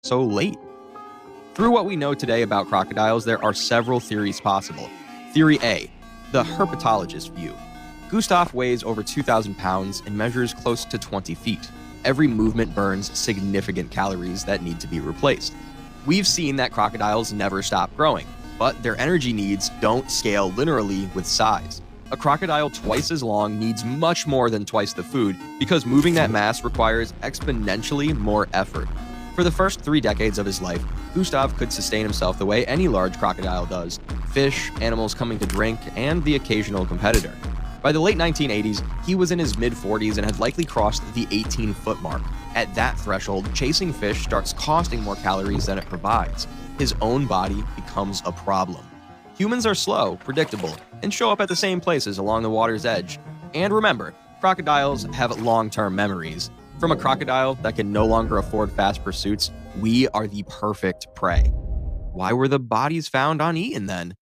so late? Through what we know today about crocodiles, there are several theories possible. Theory A, the herpetologist view. Gustav weighs over 2,000 pounds and measures close to 20 feet. Every movement burns significant calories that need to be replaced. We've seen that crocodiles never stop growing, but their energy needs don't scale linearly with size. A crocodile twice as long needs much more than twice the food because moving that mass requires exponentially more effort. For the first 3 decades of his life, Gustav could sustain himself the way any large crocodile does: fish, animals coming to drink, and the occasional competitor. By the late 1980s, he was in his mid-40s and had likely crossed the 18-foot mark. At that threshold, chasing fish starts costing more calories than it provides. His own body becomes a problem. Humans are slow, predictable, and show up at the same places along the water's edge. And remember, crocodiles have long-term memories. From a crocodile that can no longer afford fast pursuits, we are the perfect prey. Why were the bodies found uneaten then?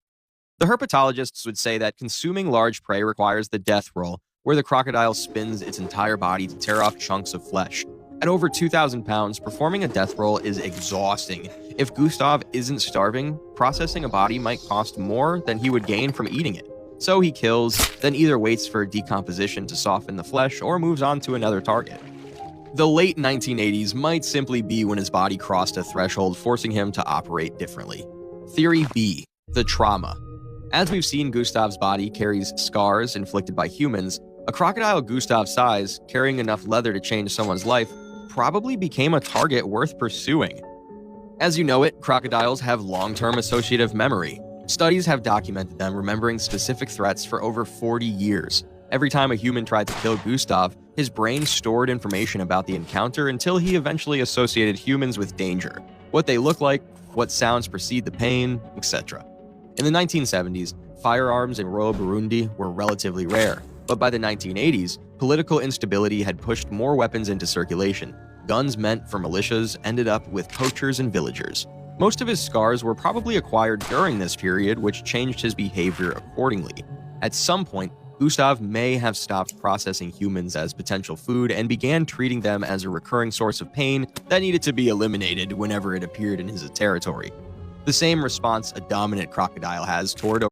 The herpetologists would say that consuming large prey requires the death roll, where the crocodile spins its entire body to tear off chunks of flesh. At over 2,000 pounds, performing a death roll is exhausting. If Gustav isn't starving, processing a body might cost more than he would gain from eating it. So he kills, then either waits for decomposition to soften the flesh or moves on to another target. The late 1980s might simply be when his body crossed a threshold, forcing him to operate differently. Theory B, the trauma. As we've seen, Gustav's body carries scars inflicted by humans. A crocodile Gustav's size, carrying enough leather to change someone's life, probably became a target worth pursuing. As you know it, crocodiles have long-term associative memory. Studies have documented them remembering specific threats for over 40 years. Every time a human tried to kill Gustav, his brain stored information about the encounter until he eventually associated humans with danger. What they look like, what sounds precede the pain, etc. In the 1970s, firearms in rural Burundi were relatively rare, but by the 1980s, political instability had pushed more weapons into circulation. Guns meant for militias ended up with poachers and villagers. Most of his scars were probably acquired during this period, which changed his behavior accordingly. At some point, Gustav may have stopped processing humans as potential food and began treating them as a recurring source of pain that needed to be eliminated whenever it appeared in his territory. The same response a dominant crocodile has toward